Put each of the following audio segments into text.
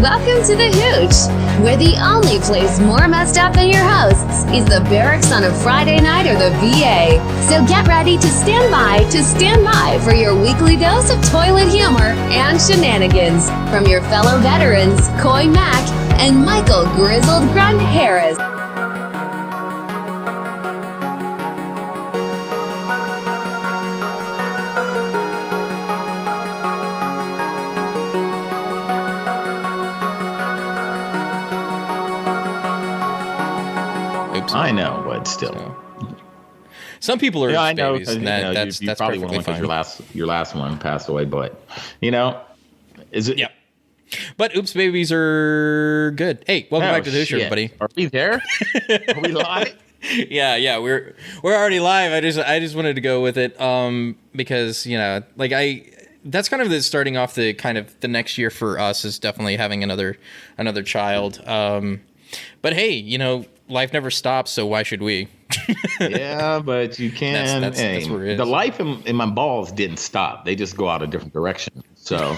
Welcome to the Hooch, where the only place more messed up than your hosts is the barracks on a Friday night or the VA. So get ready to stand by for your weekly dose of toilet humor and shenanigans from your fellow veterans, Coy Mac and Michael Grizzled Grunt Harris. I know, but still. Some people are I know, babies, and that's probably perfectly won't fine. because your last one passed away, but is it? Yep. But oops, babies are good. Hey, welcome back to the show, everybody. Are we there? Are we live? Yeah, we're already live. I just wanted to go with it, because that's kind of the starting off the kind of the next year for us is definitely having another child. But hey, life never stops, so why should we? Yeah, but you can. That's where it is. The life in my balls didn't stop. They just go out a different direction. So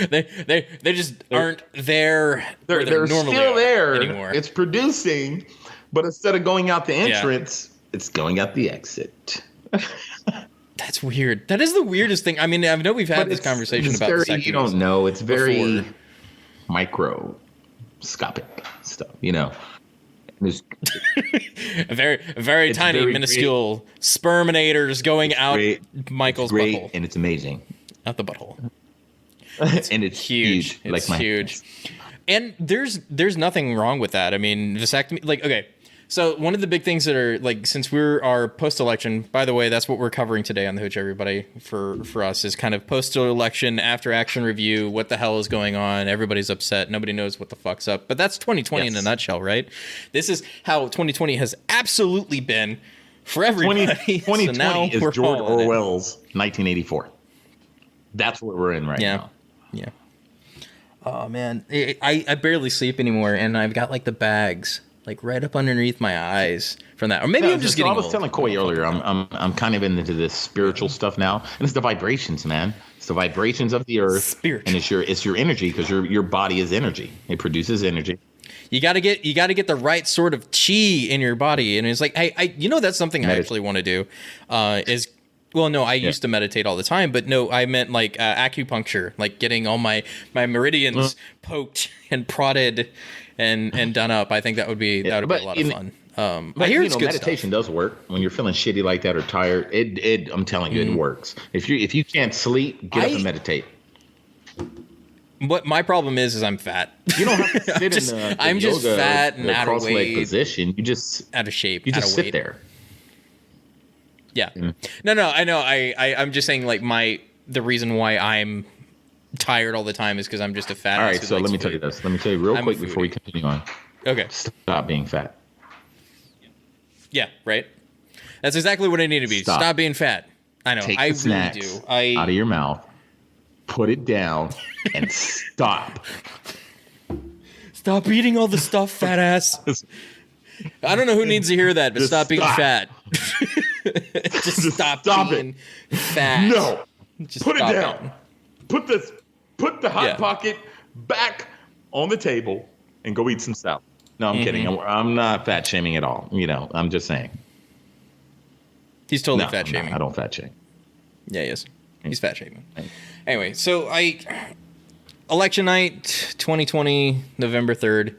they just aren't there. They're normally still there anymore. It's producing, but instead of going out the entrance, it's going out the exit. That's weird. That is the weirdest thing. I mean, I know we've had this conversation about very, you don't know. It's very before. Microscopic stuff, very tiny, very minuscule sperminators going out Michael's great, butthole. and it's amazing. Out the butthole. And it's huge. It's huge. And there's nothing wrong with that. I mean, vasectomy, okay. So one of the big things that are since we're our post-election, by the way, that's what we're covering today on the Hooch, everybody, for us is kind of post-election, after-action review, what the hell is going on, everybody's upset, nobody knows what the fuck's up. But that's 2020 in a nutshell, right? This is how 2020 has absolutely been for everybody. 2020 so now is George Orwell's 1984. That's what we're in right now. Yeah. Oh, man. I barely sleep anymore, and I've got the bags right up underneath my eyes from that, or maybe I'm just getting I was old. telling Coy earlier, I'm kind of into this spiritual stuff now, and it's the vibrations, man. It's the vibrations of the earth, Spiritual. And it's your energy, because your body is energy. It produces energy. You got to get the right sort of chi in your body, and it's hey, that's something I actually want to do. I used to meditate all the time, but no, I meant acupuncture, getting all my meridians poked and prodded and done up. I think that would be a lot of fun. I hear it's good meditation stuff. does work when you're feeling shitty like that or tired. I'm telling you, it works. If you can't sleep, get up and meditate. What my problem is I'm fat. You don't have to sit I'm just fat and out of weight position. You just out of shape. You just sit weight. there. Yeah. No, I know. I'm just saying the reason why I'm tired all the time is because I'm just a fat. All right, so let me tell you this. Let me tell you real quick before we continue on. Okay. Stop being fat. Yeah, right. That's exactly what I need to be. Stop being fat. I know. Take I the really do. Out of your mouth. Put it down and stop. Stop eating all the stuff, fat ass. I don't know who needs to hear that, but stop being fat. just stop being fat. No. Just put it down. It. Put the hot pocket back on the table and go eat some salad. No, I'm kidding. I'm not fat shaming at all. I'm just saying. He's totally fat shaming. I don't fat shame. Yeah, he is. He's fat shaming. Anyway, so election night 2020, November 3rd.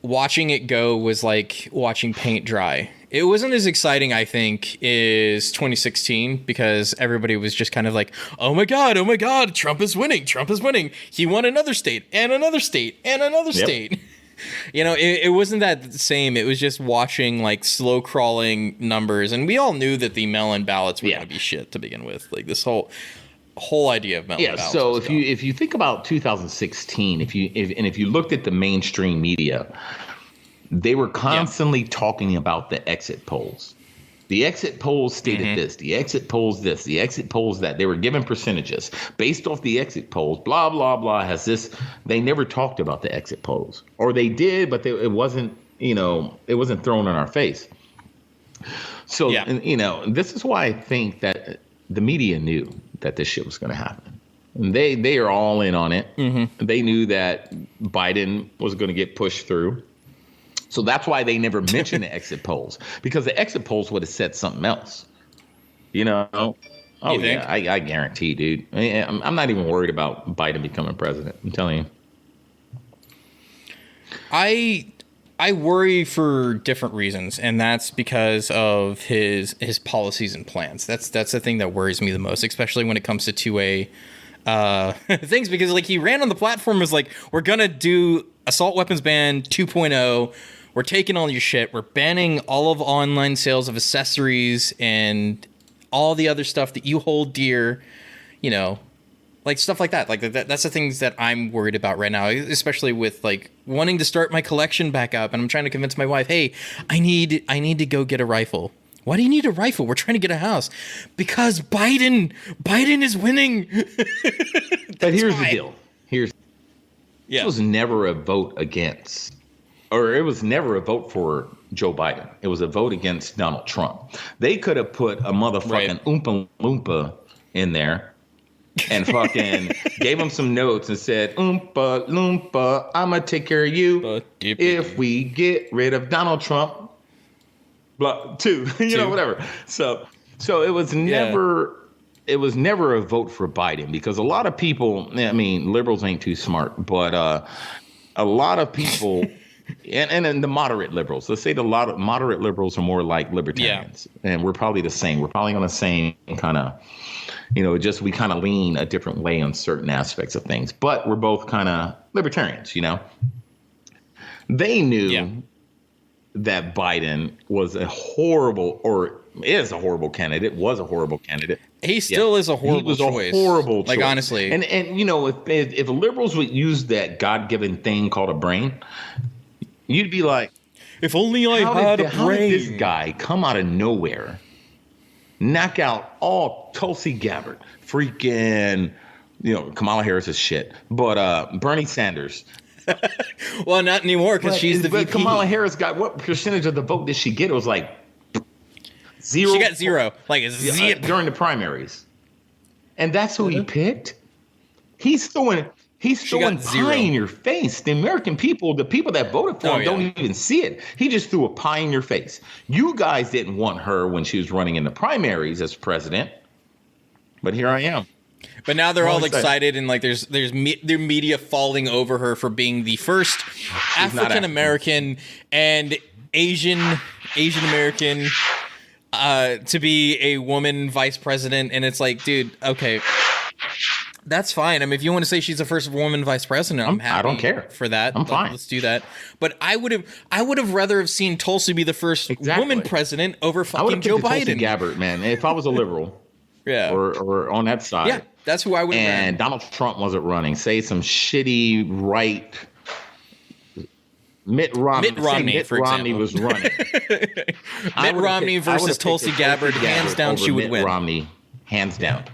Watching it go was like watching paint dry. It wasn't as exciting, I think, as 2016 because everybody was just kind of oh my God, Trump is winning. He won another state and another state and another state. It wasn't that the same. It was just watching slow crawling numbers. And we all knew that the mail-in ballots were going to be shit to begin with. This whole idea of mail-in ballots. So if you think about 2016, if you looked at the mainstream media, they were constantly talking about the exit polls. The exit polls stated this, the exit polls this, the exit polls that. They were given percentages based off the exit polls, blah, blah, blah, has this. They never talked about the exit polls. Or they did, but it wasn't, it wasn't thrown in our face. So, this is why I think that the media knew that this shit was going to happen. They are all in on it. They knew that Biden was going to get pushed through. So that's why they never mentioned the exit polls, because the exit polls would have said something else. You know? Oh, yeah, I guarantee, dude. I'm not even worried about Biden becoming president. I'm telling you. I worry for different reasons, and that's because of his policies and plans. That's the thing that worries me the most, especially when it comes to 2A things, because like he ran on the platform was like, we're gonna do assault weapons ban 2.0. We're taking all your shit. We're banning all of online sales of accessories and all the other stuff that you hold dear, you know, like stuff like that. Like that's the things that I'm worried about right now, especially with like wanting to start my collection back up. And I'm trying to convince my wife, hey, I need to go get a rifle. Why do you need a rifle? We're trying to get a house. Because Biden is winning. But here's the deal. This was never a vote against, or it was never a vote for Joe Biden. It was a vote against Donald Trump. They could have put a motherfucking Oompa Loompa in there and fucking gave him some notes and said, Oompa Loompa, I'm going to take care of you if we get rid of Donald Trump. Blah, two, whatever. So it was never it was never a vote for Biden, because a lot of people, I mean, liberals ain't too smart, but a lot of people and the moderate liberals, let's say moderate liberals are more like libertarians, and we're probably the same. We're probably on the same kind of, just we kind of lean a different way on certain aspects of things, but we're both kind of libertarians, They knew that Biden was a horrible, or is a horrible candidate, was a horrible candidate. He still is a horrible choice. He was a horrible choice. Like, honestly. And if liberals would use that God-given thing called a brain, you'd be like, if only I had a brain. How did this guy come out of nowhere, knock out all Tulsi Gabbard, freaking, Kamala Harris is shit, but Bernie Sanders. Well, not anymore, because she's the VP. Kamala Harris got, what percentage of the vote did she get? It was like 0. She got 0, like a zip during the primaries, and that's who he picked. He's throwing pie in your face. The American people, the people that voted for him, don't even see it. He just threw a pie in your face. You guys didn't want her when she was running in the primaries as president, but here I am. But now they're all excited, and like there's their media falling over her for being the first African American and Asian American to be a woman vice president, and it's like, dude, okay, that's fine. I mean, if you want to say she's the first woman vice president, I'm happy. I don't care for that. I'm fine. Let's do that. But I would have rather have seen Tulsi be the first woman president over fucking Joe Biden. Tulsi Gabbard, man. If I was a liberal, or on that side, that's who I would. And Donald Trump wasn't running. Say some shitty right. Mitt Romney was running. Mitt Romney versus Tulsi Gabbard, hands down, she would win. Mitt Romney, hands down.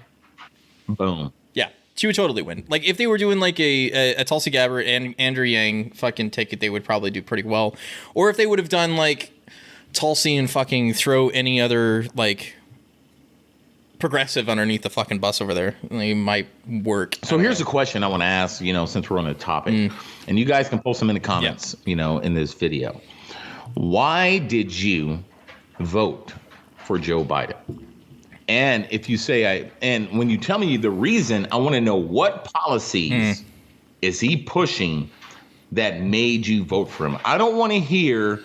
Boom. Yeah, she would totally win. Like, if they were doing like a Tulsi Gabbard and Andrew Yang fucking ticket, they would probably do pretty well. Or if they would have done like Tulsi and fucking throw any other like progressive underneath the fucking bus over there, it might work. So here's a question I want to ask, since we're on the topic, and you guys can post them in the comments, in this video. Why did you vote for Joe Biden? And if you say and when you tell me the reason, I want to know what policies is he pushing that made you vote for him. I don't want to hear,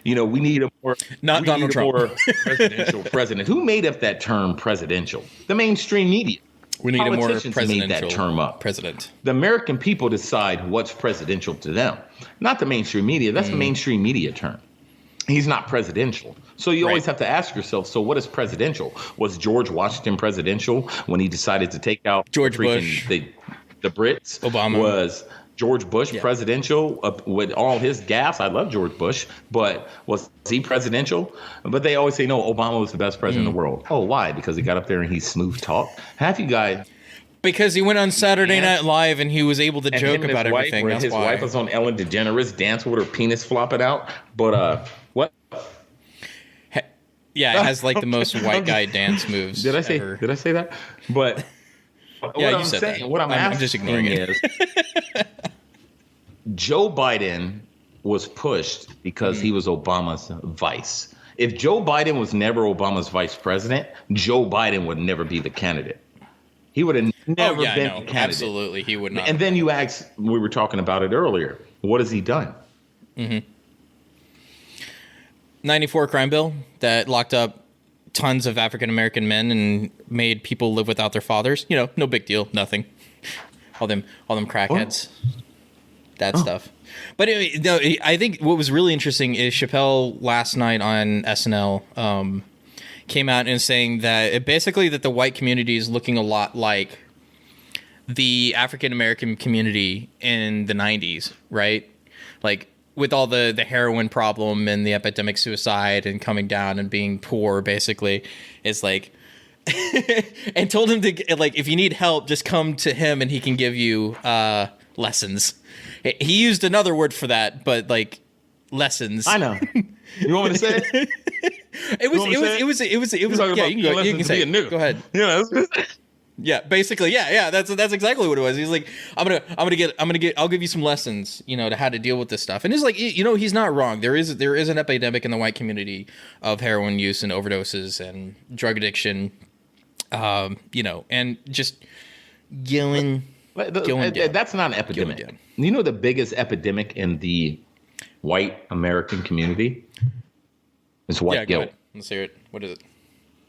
we need a more Donald Trump, more presidential president. Who made up that term presidential? The mainstream media. We need a more presidential made that term up. President. The American people decide what's presidential to them, not the mainstream media. That's the mainstream media term. He's not presidential. So you always have to ask yourself, so what is presidential? Was George Washington presidential when he decided to take out George Bush, the Brits? Obama. Was George Bush presidential with all his gaffes? I love George Bush, but was he presidential? But they always say, no, Obama was the best president in the world. Oh, why? Because he got up there and he smooth talked. Half you guys... Because he went on Saturday Night Live and he was able to joke about everything. That's his wife was on Ellen DeGeneres dancing with her penis flopping out. But what? Yeah, it has like the most white guy dance moves. Did I say that? But you said that. What I'm asking I'm just ignoring it. is, Joe Biden was pushed because he was Obama's vice. If Joe Biden was never Obama's vice president, Joe Biden would never be the candidate. He would have never been the candidate. Absolutely, he would not. And then you ask, we were talking about it earlier, what has he done? 94 crime bill that locked up tons of African American men and made people live without their fathers. You know, no big deal, nothing. All them crackheads, that stuff. But anyway, no, I think what was really interesting is Chappelle last night on SNL came out and saying that basically that the white community is looking a lot like the African American community in the 90s, right? Like with all the heroin problem and the epidemic suicide and coming down and being poor, basically, it's like, and told him to, like, if you need help, just come to him and he can give you lessons. He used another word for that, but like lessons. I know. You want me to say it? It was. Yeah, you can say it. Go ahead. Yeah. Yeah, basically, yeah. That's exactly what it was. He's like, I'll give you some lessons, you know, to how to deal with this stuff. And it's like, you know, he's not wrong. There is an epidemic in the white community of heroin use and overdoses and drug addiction, you know, and just going down. That's not an epidemic. You know the biggest epidemic in the white American community is white guilt. Let's hear it. What is it?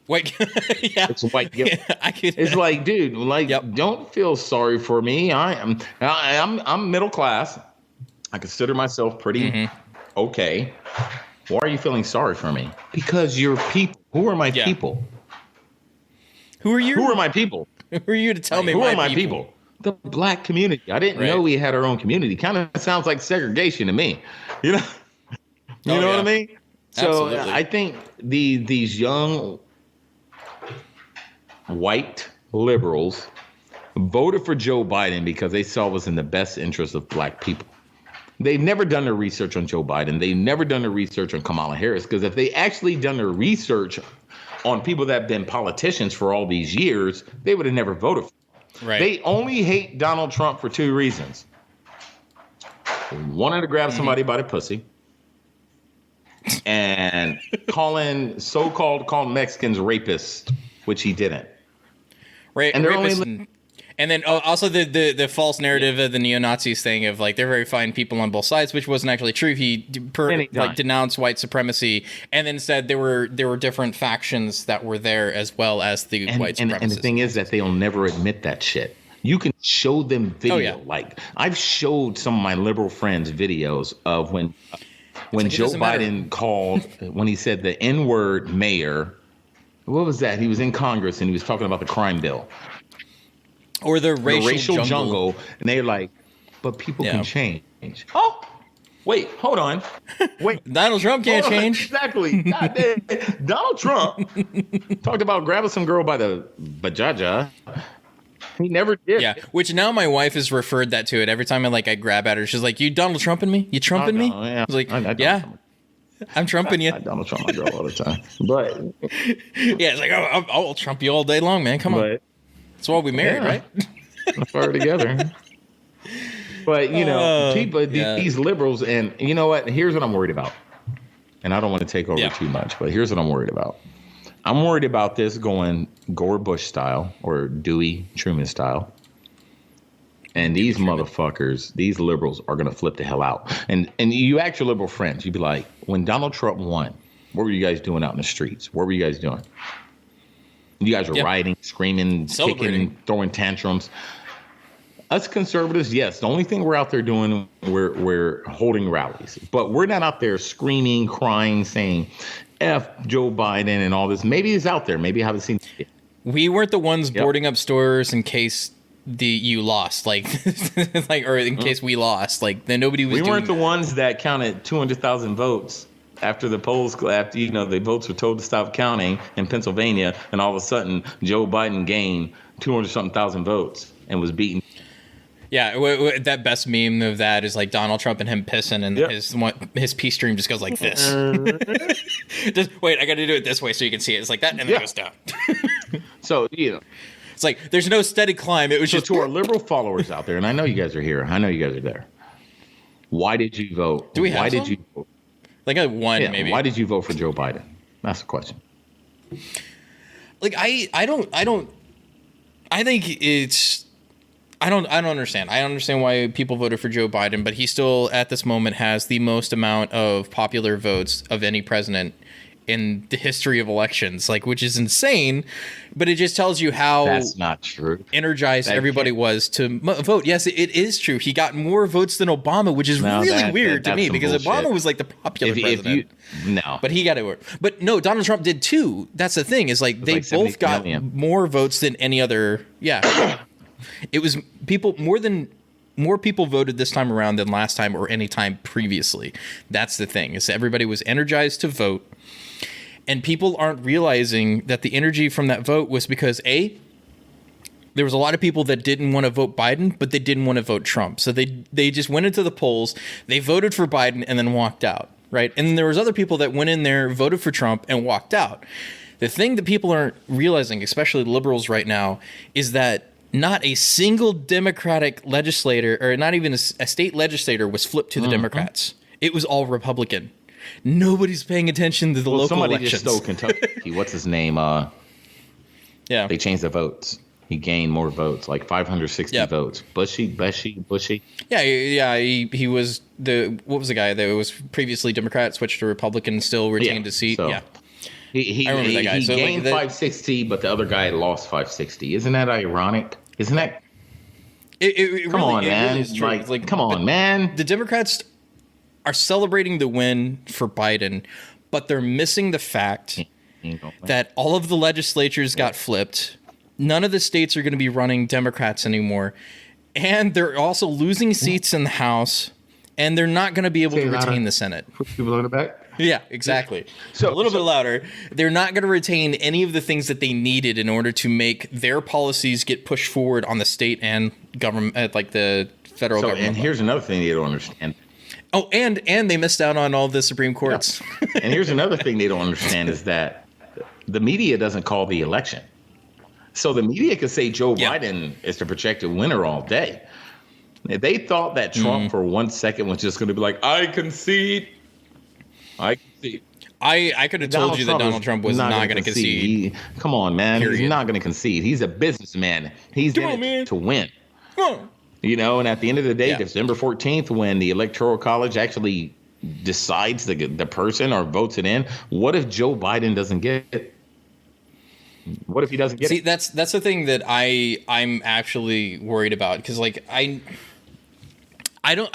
White, yeah, it's white guilt. Yeah, it's like, dude, like, don't feel sorry for me. I'm middle class. I consider myself pretty okay. Why are you feeling sorry for me? Because you're people. Who are my people? Who are you? Who are my people? Who are you to tell me? Who are my people? The black community. I didn't know we had our own community. Kind of sounds like segregation to me. You know, you know what I mean? So absolutely. I think these young white liberals voted for Joe Biden because they saw it was in the best interest of black people. They've never done their research on Joe Biden. They've never done their research on Kamala Harris, because if they actually done their research on people that have been politicians for all these years, they would have never voted for them. Right. They only hate Donald Trump for two reasons. Wanted to grab somebody by the pussy, and calling Mexicans rapists, which he didn't. Right, and and then also the false narrative of the neo-Nazis thing of like they're very fine people on both sides, which wasn't actually true. He denounced white supremacy and then said there were different factions that were there as well as the white supremacists. And the thing is that they'll never admit that shit. You can show them video. Like I've showed some of my liberal friends videos of when Joe Biden called, when he said the N-word mayor. What was that? He was in Congress and he was talking about the crime bill. Or the racial jungle. And they're like, but people can change. Oh, wait, hold on. Wait. Donald Trump can't change. Exactly. God damn. Donald Trump talked about grabbing some girl by the bajaja. He never did. Yeah, which now my wife has referred that to it. Every time I grab at her, she's like, you Donald Trumping me? You trumping me? Yeah. I was like, I'm trumping you. I Donald Trump my girl all the time. But yeah, it's like, I'll trump you all day long, man. Come on. That's why we married, right? Let's fire together. But, you know, people, these liberals, and you know what? Here's what I'm worried about. And I don't want to take over too much, but here's what I'm worried about. I'm worried about this going Gore Bush style or Dewey Truman style. And these motherfuckers, these liberals, are going to flip the hell out. And you ask your liberal friends, you'd be like, when Donald Trump won, what were you guys doing out in the streets? What were you guys doing? You guys were rioting, screaming, kicking, throwing tantrums. Us conservatives, yes, the only thing we're out there doing, we're holding rallies. But we're not out there screaming, crying, saying, F Joe Biden and all this. Maybe it's out there. Maybe I haven't seen it. We weren't the ones boarding up stores in case you lost, or in case we lost, then nobody was. We weren't the ones that counted 200,000 votes after the polls, after the votes were told to stop counting in Pennsylvania, and all of a sudden Joe Biden gained 200-something thousand votes and was beaten. Yeah, that best meme of that is like Donald Trump and him pissing, and his pee stream just goes like this. Just wait, I got to do it this way so you can see it. It's like that, and then it goes down. So It's like there's no steady climb. It was just to our liberal followers out there, and I know you guys are here. I know you guys are there. Why did you vote? Do we have Why some? did you vote? Like a one, Yeah, maybe. why did you vote for Joe Biden? That's the question. Like I think it's I don't understand. I understand why people voted for Joe Biden, but he still at this moment has the most amount of popular votes of any president in the history of elections, like, which is insane, but it just tells you how That's not true. energized everybody was to vote. Yes, it is true. He got more votes than Obama, which is really weird to me because bullshit. Obama was like the popular president. No. But he got it. But no, Donald Trump did too. That's the thing is like they like both got 70 million. more votes than any other. Yeah. It was more people voted this time around than last time or any time previously. That's the thing is everybody was energized to vote. And people aren't realizing that the energy from that vote was because there was a lot of people that didn't want to vote Biden, but they didn't want to vote Trump. So they just went into the polls, they voted for Biden and then walked out, right? And then there was other people that went in there, voted for Trump and walked out. The thing that people aren't realizing, especially liberals right now, is that not a single Democratic legislator or not even a state legislator was flipped to the Democrats. It was all Republican. Nobody's paying attention to the local somebody elections. just stole Kentucky. What's his name? Yeah. They changed the votes. He gained more votes, like 560 votes. Bushy. Yeah. He was what was the guy that was previously Democrat, switched to Republican, still retained his seat. So Yeah. He I remember that guy. He So, gained 560, but the other guy lost 560. Isn't that ironic? Isn't that? It Come really, on, it man. really is true. Like, come on, man. The Democrats are celebrating the win for Biden, but they're missing the fact that all of the legislatures got flipped. None of the states are going to be running Democrats anymore. And they're also losing seats in the House, and they're not going to be able to retain the Senate. Put people in the back. Yeah, exactly. So a little bit louder. They're not going to retain any of the things that they needed in order to make their policies get pushed forward on the state and government, like the federal government. And here's another thing they don't understand. Oh, and they missed out on all the Supreme Courts. Yeah. And here's another thing they don't understand is that the media doesn't call the election. So the media could say Joe Biden is the projected winner all day. If they thought that Trump for 1 second was just going to be like, I concede. I could have told you that Donald Trump was not going to concede. Come on, man. Period. He's not going to concede. He's a businessman. He's in it to win. Come on. You know, and at the end of the day, December 14th, when the Electoral College actually decides the person or votes it in, what if Joe Biden doesn't get it? What if he doesn't get it? See, that's the thing that I'm actually worried about because, like, I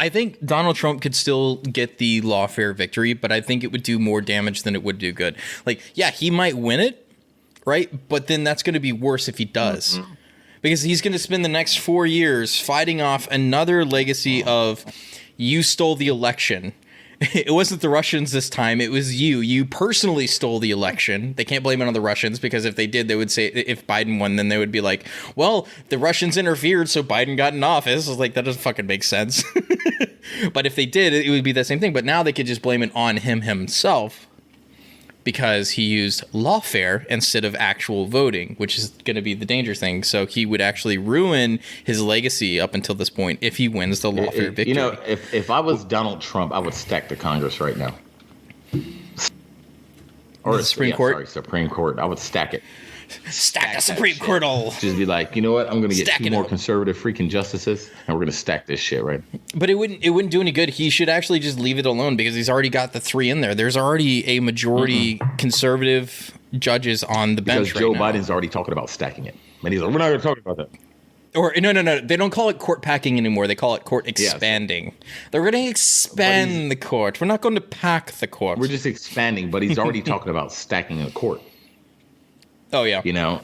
think Donald Trump could still get the lawfare victory, but I think it would do more damage than it would do good. Like, yeah, he might win it, right? But then that's going to be worse if he does. Mm-hmm. Because he's going to spend the next 4 years fighting off another legacy of you stole the election. It wasn't the Russians this time. It was you. You personally stole the election. They can't blame it on the Russians because if they did, they would say if Biden won, then they would be like, well, the Russians interfered, so Biden got in office. I was like, that doesn't fucking make sense. But if they did, it would be the same thing. But now they could just blame it on him himself because he used lawfare instead of actual voting, which is going to be the danger thing. So he would actually ruin his legacy up until this point if he wins the lawfare victory. You know, if I was Donald Trump, I would stack the Congress right now. Or the Supreme Court? Sorry, Supreme Court. I would stack it. Stack the Supreme Court all. Just be like, you know what? I'm going to get Stack two it more up. conservative freaking justices, and we're going to stack this shit, right? But it wouldn't do any good. He should actually just leave it alone because he's already got the 3 in there. There's already a majority conservative judges on the bench Because Joe right now. Biden's already talking about stacking it. And he's like, we're not going to talk about that. Or no. They don't call it court packing anymore. They call it court expanding. They're going to expand the court. We're not going to pack the court. We're just expanding, but he's already talking about stacking a court. Oh, yeah. You know?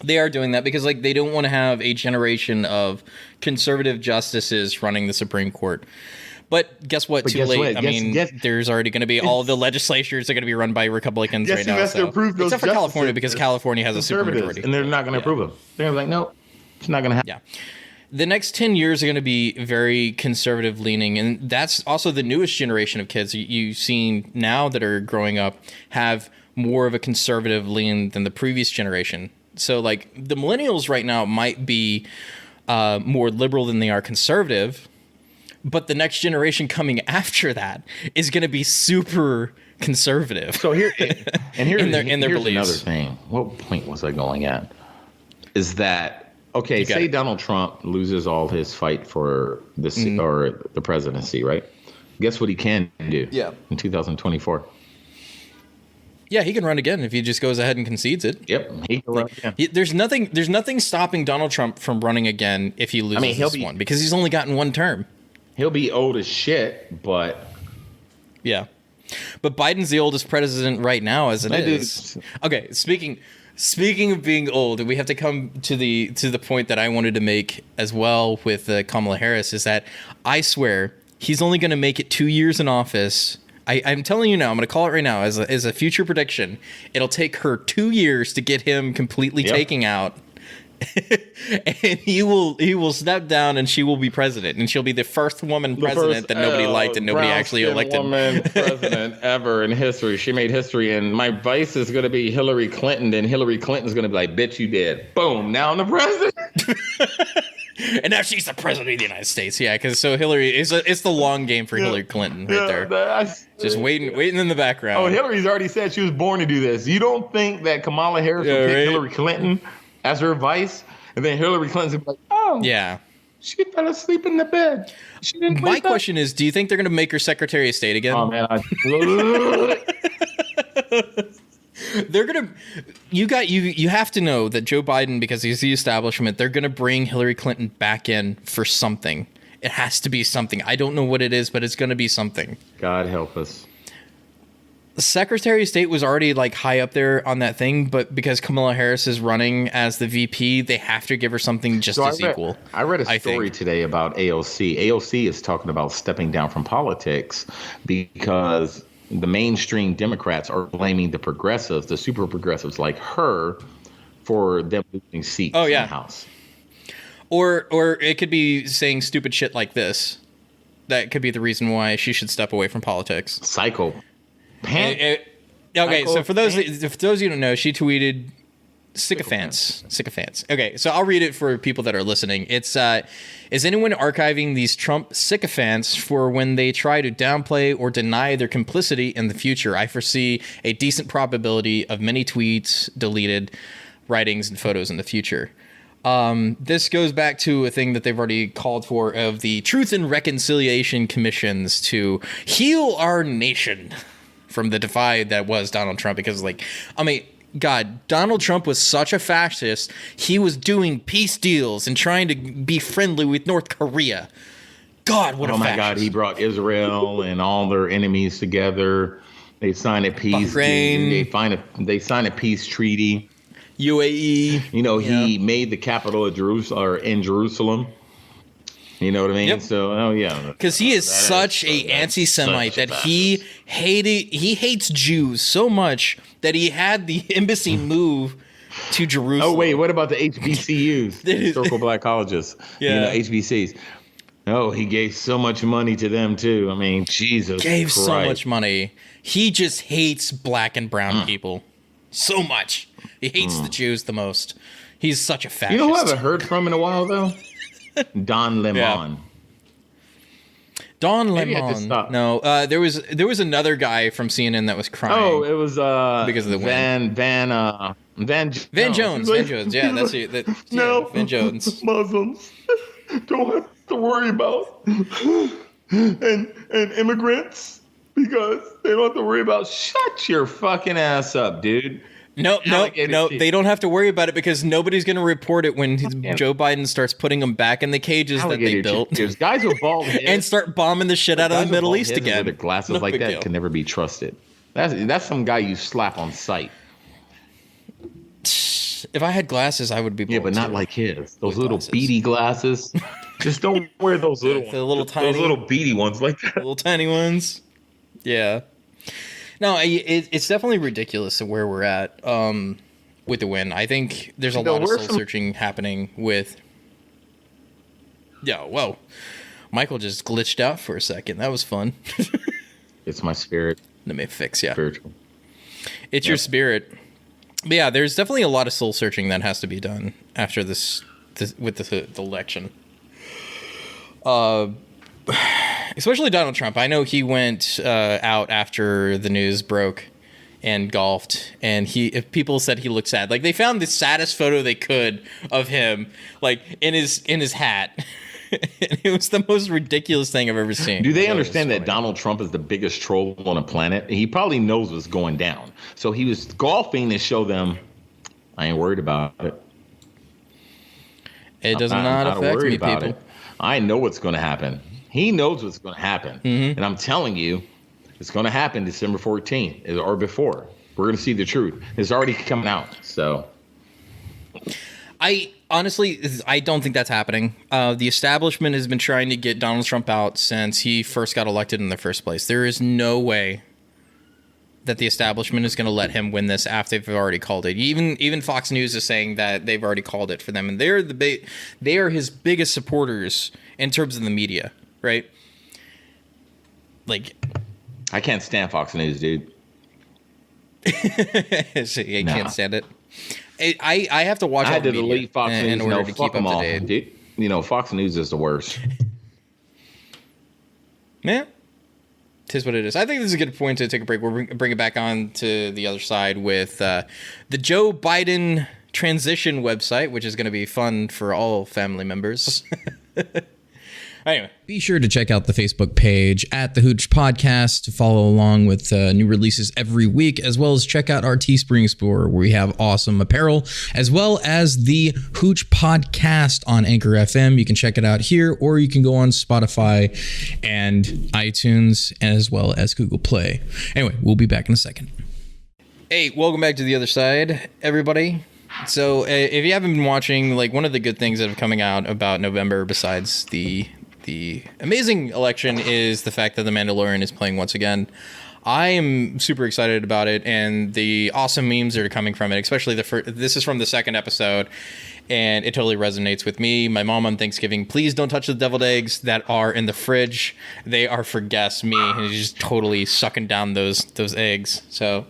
They are doing that because, like, they don't want to have a generation of conservative justices running the Supreme Court. But guess what? Too late. I mean, there's already going to be all the legislatures are going to be run by Republicans right now. To approve those except for California because California has a supermajority. And they're not going to approve them. They're like, no, it's not going to happen. Yeah. The next 10 years are going to be very conservative leaning. And that's also the newest generation of kids you've seen now that are growing up have more of a conservative lean than the previous generation. So like the millennials right now might be more liberal than they are conservative, but the next generation coming after that is going to be super conservative. So here's in their beliefs. Another thing. What point was I going at? Is that okay? Say Donald Trump loses all his fight for this or the presidency, right? Guess what he can do? Yeah. In 2024. Yeah, he can run again if he just goes ahead and concedes it. Yep, he can run again. There's nothing stopping Donald Trump from running again if he loses this one, because he's only gotten one term. He'll be old as shit, but yeah. But Biden's the oldest president right now, as it is. Okay, speaking of being old, we have to come to the point that I wanted to make as well with Kamala Harris, is that I swear he's only going to make it 2 years in office. I'm telling you now, I'm going to call it right now as a future prediction. It'll take her 2 years to get him completely taken out. And he will step down, and she will be president, and she'll be the first woman president that nobody liked and nobody actually elected. Woman president ever in history. She made history, and my vice is going to be Hillary Clinton, and Hillary Clinton's going to be like, "Bitch, you did." Boom. Now I'm the president. And now she's the president of the United States. Yeah, because so Hillary it's the long game for Hillary Clinton right there. Just waiting in the background. Oh, Hillary's already said she was born to do this. You don't think that Kamala Harris will pick Hillary Clinton as her vice, and then Hillary Clinton's like, "Oh, yeah, she fell asleep in the bed." She didn't. My question is, do you think they're going to make her Secretary of State again? Oh man, They're gonna. You have to know that Joe Biden, because he's the establishment, they're gonna bring Hillary Clinton back in for something. It has to be something. I don't know what it is, but it's gonna be something. God help us. The Secretary of State was already like high up there on that thing, but because Kamala Harris is running as the VP, they have to give her something just as equal. I read a story today about AOC. AOC is talking about stepping down from politics because the mainstream Democrats are blaming the progressives, the super progressives like her, for them losing seats in the House. Or it could be saying stupid shit like this. That could be the reason why she should step away from politics. Psycho. Okay, so for those of you who don't know, she tweeted sycophants. Okay, so I'll read it for people that are listening. It's is anyone archiving these Trump sycophants for when they try to downplay or deny their complicity in the future? I foresee a decent probability of many tweets, deleted writings, and photos in the future. This goes back to a thing that they've already called for of the Truth and Reconciliation Commissions to heal our nation from the divide that was Donald Trump. Because, like, I mean, God, Donald Trump was such a fascist. He was doing peace deals and trying to be friendly with North Korea. God, what a fascist. Oh my God, he brought Israel and all their enemies together. They signed a peace. Bahrain. They signed a peace treaty. UAE. You know, he made the capital of Jerusalem, or in Jerusalem. You know what I mean? Yep. So, because he is such a anti-Semite that he hates Jews so much that he had the embassy move to Jerusalem. Oh wait, what about the HBCUs, historical black colleges? Yeah, HBCs. Oh, he gave so much money to them too. I mean, Jesus gave Christ. So much money. He just hates black and brown people so much. He hates the Jews the most. He's such a fascist. You know who I haven't heard from in a while though? Don Lemon. Yeah. Don Lemon. No, there was another guy from CNN that was crying. Oh, it was because of the Van Jones. Van Jones. Yeah, that's it. No, Van Jones. Muslims don't have to worry about and immigrants because they don't have to worry about. Shut your fucking ass up, dude. No, they don't have to worry about it because nobody's going to report it when Joe Biden starts putting them back in the cages that they built. Guys with bald heads and start bombing the shit out of the Middle East again. With glasses like that can never be trusted. That's some guy you slap on sight. If I had glasses, I would be bald. Yeah, but not like his. Those little beady glasses. Just don't wear those little ones. The little tiny, those little beady ones like that. Little tiny ones. Yeah. No, it's definitely ridiculous of where we're at with the win. I think there's a lot of soul-searching happening with... Yeah, whoa. Michael just glitched out for a second. That was fun. It's my spirit. Let me fix, yeah. Spiritual. It's your spirit. But yeah, there's definitely a lot of soul searching that has to be done after this with the election. Especially Donald Trump. I know he went out after the news broke and golfed, and if people said he looked sad. Like, they found the saddest photo they could of him, like in his hat. And it was the most ridiculous thing I've ever seen. Do they understand that Donald Trump is the biggest troll on the planet? He probably knows what's going down. So he was golfing to show them, I ain't worried about it. It does not affect me, people. It. I know what's going to happen. He knows what's going to happen. And I'm telling you, it's going to happen December 14th or before. We're going to see the truth. It's already coming out. So I don't think that's happening. The establishment has been trying to get Donald Trump out since he first got elected in the first place. There is no way that the establishment is going to let him win this after they've already called it. Even Fox News is saying that they've already called it for them, and they are his biggest supporters in terms of the media, right? Like, I can't stand Fox News, dude. So you can't stand it. I have to watch. I had to delete Fox News in order to keep up to date. Dude. You know, Fox News is the worst. Yeah. Tis what it is. I think this is a good point to take a break. We'll bring it back on to the other side with the Joe Biden transition website, which is going to be fun for all family members. Anyway, be sure to check out the Facebook page at the Hooch Podcast to follow along with new releases every week, as well as check out our Teespring store where we have awesome apparel, as well as the Hooch Podcast on Anchor FM. You can check it out here, or you can go on Spotify and iTunes, as well as Google Play. Anyway, we'll be back in a second. Hey, welcome back to the other side, everybody. So if you haven't been watching, like, one of the good things that are coming out about November, besides the amazing election, is the fact that The Mandalorian is playing once again. I am super excited about it, and the awesome memes that are coming from it, especially this is from the second episode, and it totally resonates with me. My mom on Thanksgiving, please don't touch the deviled eggs that are in the fridge. They are for guests. Me, and he's just totally sucking down those eggs. So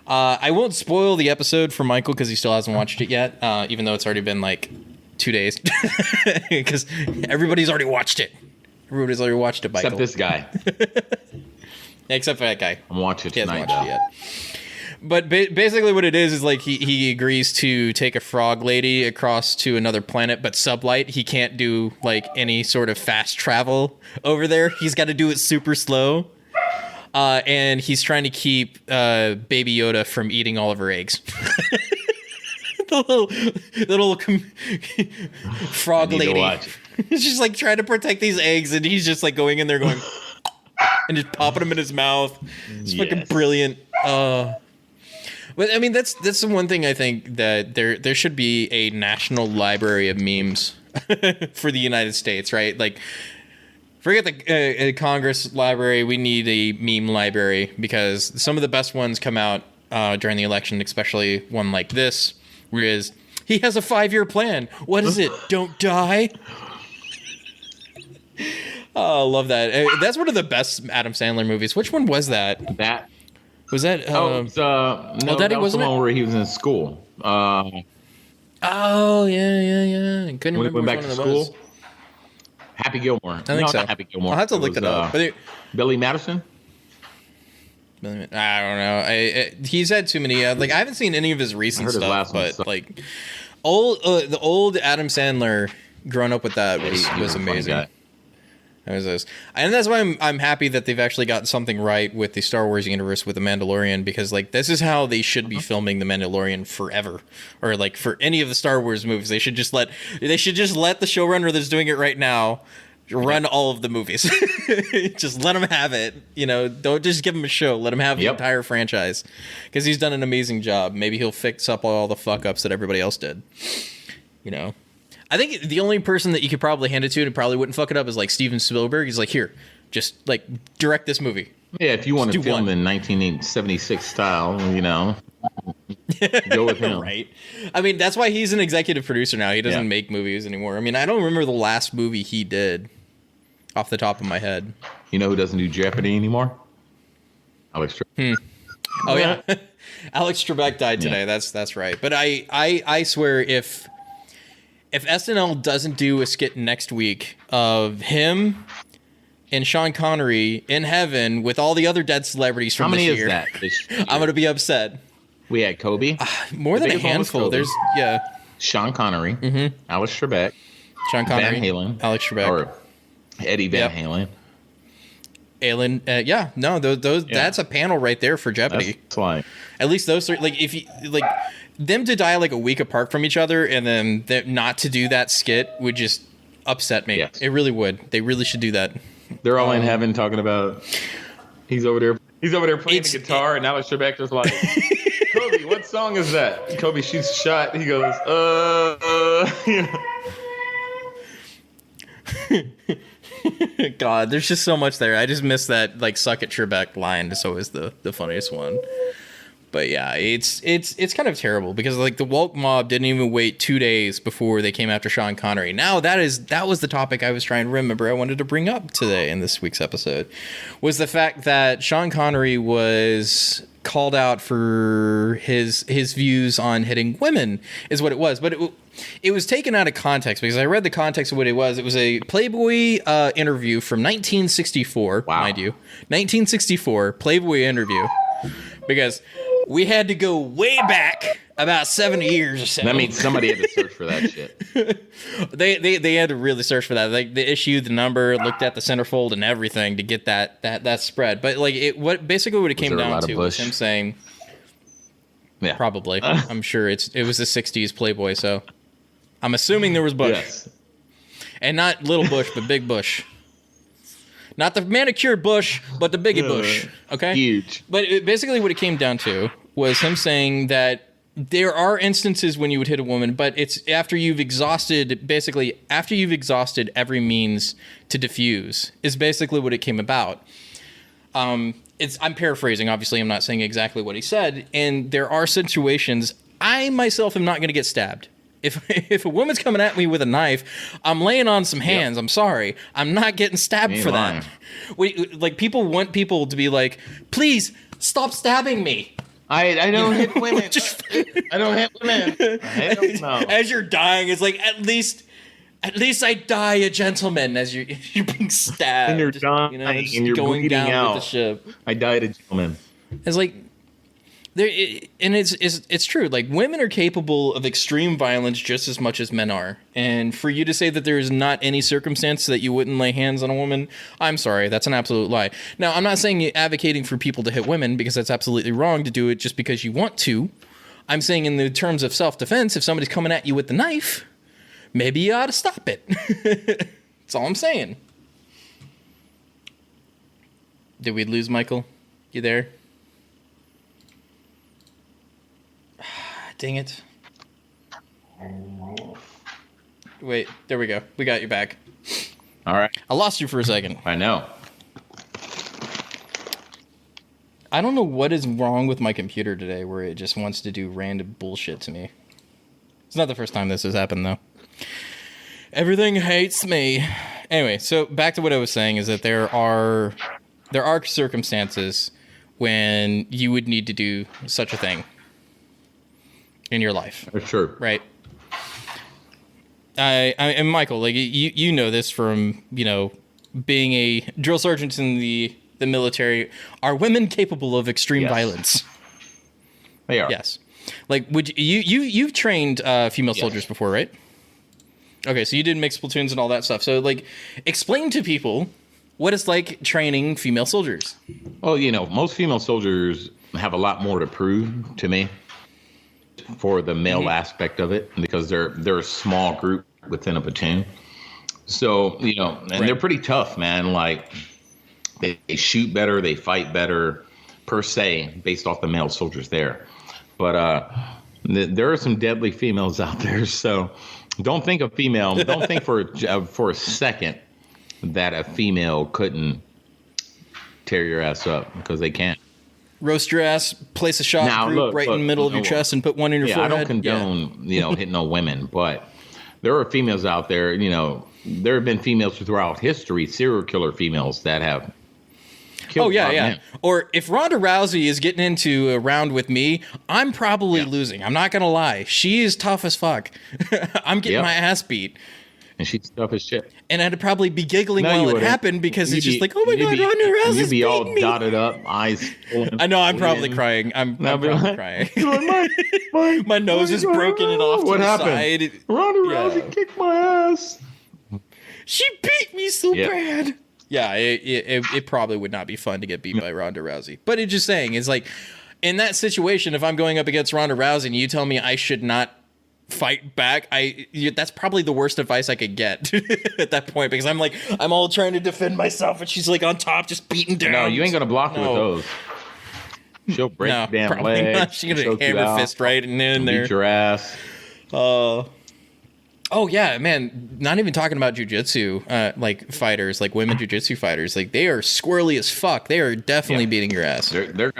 I won't spoil the episode for Michael because he still hasn't watched it yet, even though it's already been like 2 days, because everybody's already watched it. Everybody's already watched it, Michael. Except this guy. Except for that guy. I'm watching it tonight, though. Yet. But basically what it is like he agrees to take a frog lady across to another planet, but sublight. He can't do like any sort of fast travel over there. He's got to do it super slow. And he's trying to keep Baby Yoda from eating all of her eggs. the little frog lady. She's like trying to protect these eggs, and he's just like going in there going and just popping them in his mouth. It's fucking brilliant. But I mean, that's the one thing I think that there should be a national library of memes for the United States, right? Like, forget the Congress library. We need a meme library, because some of the best ones come out during the election, especially one like this, whereas he has a 5-year plan. What is it? Don't die. Oh, I love that. That's one of the best Adam Sandler movies. Which one was that? Was that? No, Daddy, that was the one where he was in school. Oh yeah. I couldn't remember when he went back to school. Was. Happy Gilmore. I think so. Not Happy Gilmore. I'll have to look it up. But Billy Madison. I don't know. He's had too many. I haven't seen any of his recent stuff, but like the old Adam Sandler, growing up with that was amazing. And that's why I'm happy that they've actually gotten something right with the Star Wars universe with The Mandalorian, because like this is how they should be filming The Mandalorian forever, or like for any of the Star Wars movies. They should just let the showrunner that's doing it right now run all of the movies. Just let him have it. You know, don't just give him a show. Let him have the entire franchise, because he's done an amazing job. Maybe he'll fix up all the fuck ups that everybody else did. You know. I think the only person that you could probably hand it to and probably wouldn't fuck it up is like Steven Spielberg. He's like, here, just like direct this movie. Yeah, if you want to film in 1976 style, you know, go with him. Right. I mean, that's why he's an executive producer now. He doesn't make movies anymore. I mean, I don't remember the last movie he did off the top of my head. You know who doesn't do Jeopardy anymore? Alex Trebek. Oh, yeah. Alex Trebek died today. Yeah. That's right. But I swear if SNL doesn't do a skit next week of him and Sean Connery in heaven with all the other dead celebrities from this year, How many is that? I'm gonna be upset. We had Kobe. More than a handful. There's Sean Connery, Alex Trebek, Sean Connery, Van Halen, Alex Trebek, or Eddie Van Halen. Those that's a panel right there for Jeopardy. That's why. At least those three, like if you like them to die like a week apart from each other, and then not to do that skit would just upset me. Yes. It really would. They really should do that. They're all in heaven talking about. He's over there playing the guitar, and Alex Trebek just like, Kobe, what song is that? Kobe shoots a shot. He goes, you know. God, there's just so much there. I just miss that like "suck at Trebek" line. It's always the funniest one. But yeah, it's kind of terrible because like the woke mob didn't even wait 2 days before they came after Sean Connery. Now that was the topic I was trying to remember I wanted to bring up today in this week's episode, was the fact that Sean Connery was called out for his views on hitting women, is what it was. But it was taken out of context because I read the context of what it was. It was a Playboy interview from 1964, mind you, 1964 Playboy interview, because we had to go way back about 70 years or so. That means somebody had to search for that shit. They had to really search for that. Like they issued the number, looked at the centerfold and everything to get that spread. But like what it came down to was him saying, yeah, probably. I'm sure it was the 60s Playboy, so I'm assuming there was Bush. Yes. And not little Bush, but big Bush. Not the manicured Bush, but the biggie Bush. Okay? Huge. But basically what it came down to was him saying that there are instances when you would hit a woman, but it's after you've exhausted every means to diffuse, is basically what it came about. I'm paraphrasing, obviously I'm not saying exactly what he said, and there are situations I myself am not going to get stabbed. If a woman's coming at me with a knife, I'm laying on some hands. Yep. I'm sorry. I'm not getting stabbed for that. Like people want people to be like, please stop stabbing me. I don't hit women. I don't hit women. I don't know. As you're dying, it's like at least I die a gentleman as you're being stabbed. And you're dying, and you're going bleeding down out. with the ship. I died a gentleman. It's like it's true. Like women are capable of extreme violence just as much as men are. And for you to say that there is not any circumstance that you wouldn't lay hands on a woman, I'm sorry, that's an absolute lie. Now, I'm not saying you're advocating for people to hit women because that's absolutely wrong to do it just because you want to. I'm saying in the terms of self-defense, if somebody's coming at you with the knife, maybe you ought to stop it. That's all I'm saying. Did we lose Michael? You there? Dang it. Wait, there we go. We got you back. All right. I lost you for a second. I know. I don't know what is wrong with my computer today where it just wants to do random bullshit to me. It's not the first time this has happened, though. Everything hates me. Anyway, so back to what I was saying is that there are circumstances when you would need to do such a thing in your life. Sure. Right. And Michael, like you know this from, being a drill sergeant in the military. Are women capable of extreme violence? They are. Yes. Like would you've trained female soldiers before, right? Okay, so you did mixed platoons and all that stuff. So like explain to people what it's like training female soldiers. Well, most female soldiers have a lot more to prove to me for the male aspect of it, because they're a small group within a platoon. So, and they're pretty tough, man. Like they shoot better, they fight better per se, based off the male soldiers there. But there are some deadly females out there. So don't think for a second that a female couldn't tear your ass up, because they can't. Roast your ass, place a shot group in the middle of your chest and put one in your forehead. I don't condone, hitting no women, but there are females out there, there have been females throughout history, serial killer females that have Oh yeah. Or if Ronda Rousey is getting into a round with me, I'm probably losing. I'm not gonna lie. She is tough as fuck. I'm getting my ass beat. And she's tough as shit. And I'd probably be giggling while it happened because it's just like, oh my god, Ronda Rousey's You'd be all beating me. dotted up, eyes. I know. I'm probably crying. I'm probably crying. My nose is broken and off to the side. Ronda Rousey kicked my ass. She beat me so bad. Yeah, it probably would not be fun to get beat by Ronda Rousey. But it's just saying, it's like, in that situation, if I'm going up against Ronda Rousey and you tell me I should not fight back, that's probably the worst advice I could get at that point, because I'm all trying to defend myself and she's like on top just beating down. No, you ain't gonna block her with those. She'll break your damn leg. She's gonna hammer fist right in there. Beat your ass. Oh yeah, man! Not even talking about jujitsu, like fighters, like women jujitsu fighters, like they are squirrely as fuck. They are definitely beating your ass. They're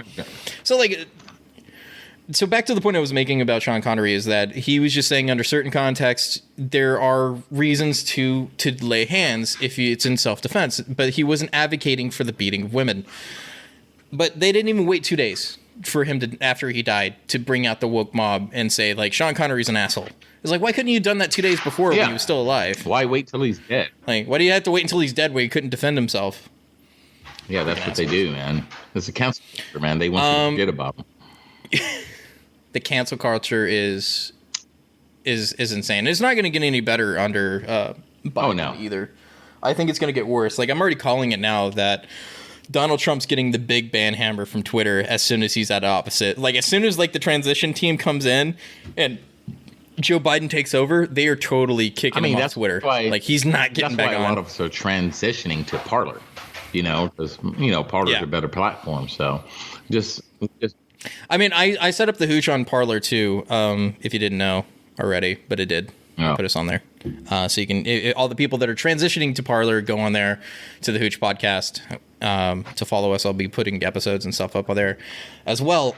So back to the point I was making about Sean Connery is that he was just saying under certain contexts there are reasons to lay hands if it's in self-defense, but he wasn't advocating for the beating of women. But they didn't even wait 2 days for him to, after he died, to bring out the woke mob and say like Sean Connery's an asshole. It's like, why couldn't you have done that 2 daed before when he was still alive? Why wait till he's dead? Like, why do you have to wait until he's dead when he couldn't defend himself? Yeah, that's what they do, man. It's a cancel culture, man. They want you to forget about him. The cancel culture is insane. It's not going to get any better under Biden either. I think it's going to get worse. Like, I'm already calling it now that Donald Trump's getting the big ban hammer from Twitter as soon as he's at opposite. Like, as soon as like the transition team comes in and Joe Biden takes over, they are totally kicking him off Twitter. Like, he's not getting back on. That's why a lot of us are transitioning to Parler, because, Parler's a better platform. So just. I mean, I set up the Hooch on Parler too, if you didn't know already, but it did. Put us on there. So you can, all the people that are transitioning to Parler, go on there to the Hooch podcast to follow us. I'll be putting episodes and stuff up on there as well.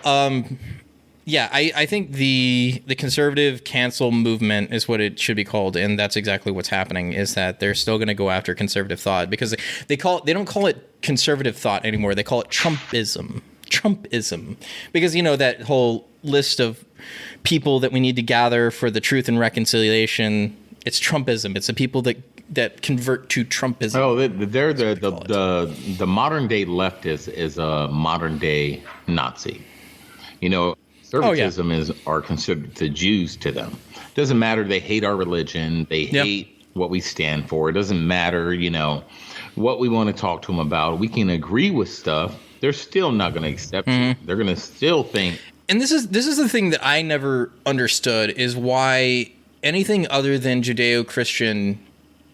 Yeah, I think the conservative cancel movement is what it should be called, and that's exactly what's happening. Is that they're still going to go after conservative thought because they don't call it conservative thought anymore. They call it Trumpism, because that whole list of people that we need to gather for the truth and reconciliation. It's Trumpism. It's the people that convert to Trumpism. Oh, they're the modern day leftist is a modern day Nazi. Conservatism are considered the Jews to them. Doesn't matter. They hate our religion. They hate what we stand for. It doesn't matter, what we want to talk to them about. We can agree with stuff. They're still not going to accept you. They're going to still think. And this is the thing that I never understood is why anything other than Judeo-Christian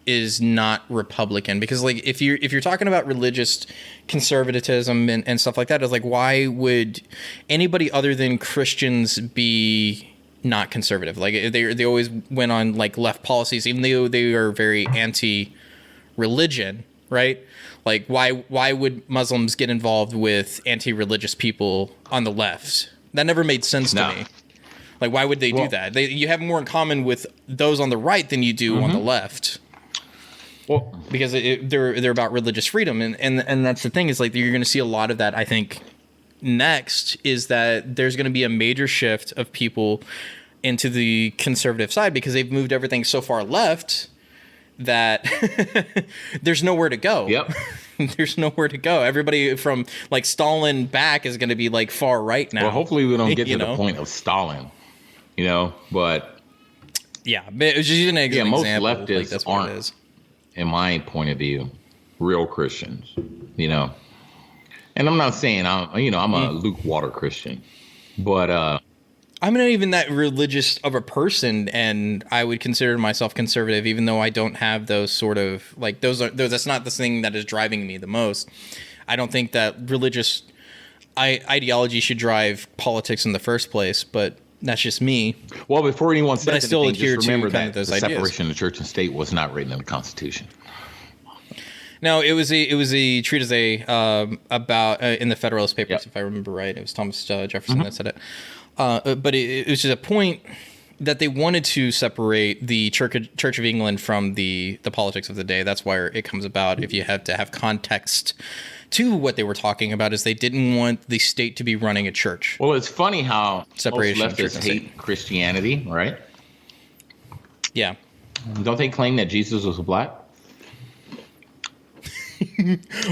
is not Republican, because like if you're talking about religious conservatism and stuff like that, it's like, why would anybody other than Christians be not conservative? Like they always went on like left policies, even though they are very anti-religion, right? Like why would Muslims get involved with anti-religious people on the left? That never made sense to me. Like, why would they do that? You have more in common with those on the right than you do on the left. Well, because they're about religious freedom, and that's the thing is like you're going to see a lot of that. I think next is that there's going to be a major shift of people into the conservative side because they've moved everything so far left that there's nowhere to go. Yep. There's nowhere to go. Everybody from like Stalin back is going to be like far right now. Well, hopefully we don't get to the point of Stalin, but yeah, but it was just an example. Most leftists that's aren't, what it is. In my point of view, real Christians, and I'm not saying I'm a Luke Water Christian, but I'm not even that religious of a person, and I would consider myself conservative, even though I don't have those sort of like that's not the thing that is driving me the most. I don't think that religious ideology should drive politics in the first place, but that's just me. Well, before anyone says I still anything, adhere just remember to kind that of those the ideas. Separation of church and state was not written in the Constitution. No, it was a treatise about in the Federalist Papers, if I remember right. It was Thomas Jefferson that said it. But it was just a point that they wanted to separate the Church of England from the politics of the day. That's why it comes about. If you have to have context to what they were talking about, is they didn't want the state to be running a church. Well, it's funny how Separation of most church leftists and hate state. Christianity, right? Yeah. Don't they claim that Jesus was black?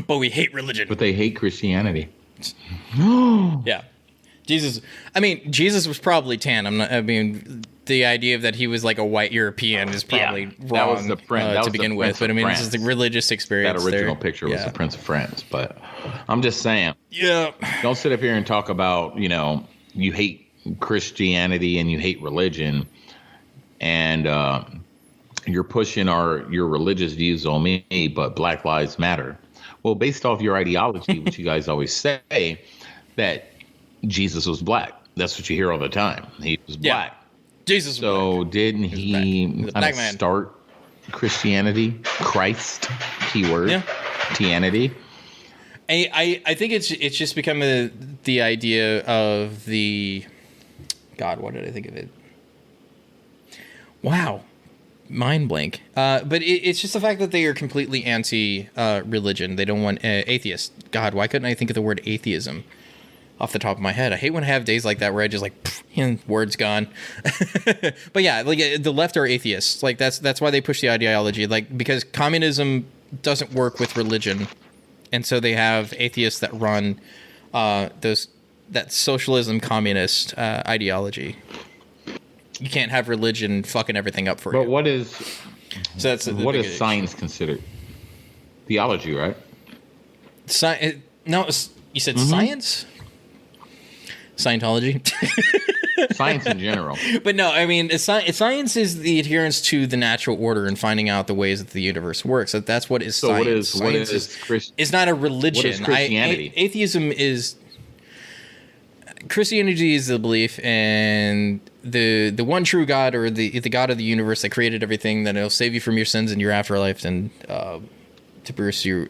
But we hate religion. But they hate Christianity. Yeah. Jesus was probably tan. The idea that he was like a white European is probably that was wrong the that was to the begin Prince with. But of this is the religious That experience. original there. picture was Yeah. the Prince of France. But I'm just saying, Yeah. don't sit up here and talk about, you hate Christianity and you hate religion, and you're pushing your religious views on me, but Black Lives Matter. Well, based off your ideology, which you guys always say, that Jesus was black. That's what you hear all the time. He was black. Jesus was So black. didn't He was he a kind black of man. start Christianity? Christ, keyword, Yeah. Christianity. I think it's just become the idea of the God. What did I think of it? Wow, mind blank. But it's just the fact that they are completely anti religion. They don't want atheists. God, why couldn't I think of the word atheism off the top of my head? I hate when I have days like that where I just words gone. But yeah, like the left are atheists. Like that's why they push the ideology. Like because communism doesn't work with religion. And so they have atheists that run that socialism communist ideology. You can't have religion fucking everything up for you. But what is So that's what is science considered? Theology, right? No, you said science? Scientology? Science in general. But no, I mean, science is the adherence to the natural order and finding out the ways that the universe works. So that's what is So science. what is It's not a religion. What is Christianity? Atheism is... Christianity is the belief in the one true God, or the God of the universe that created everything, that it'll save you from your sins in your afterlife, and to produce you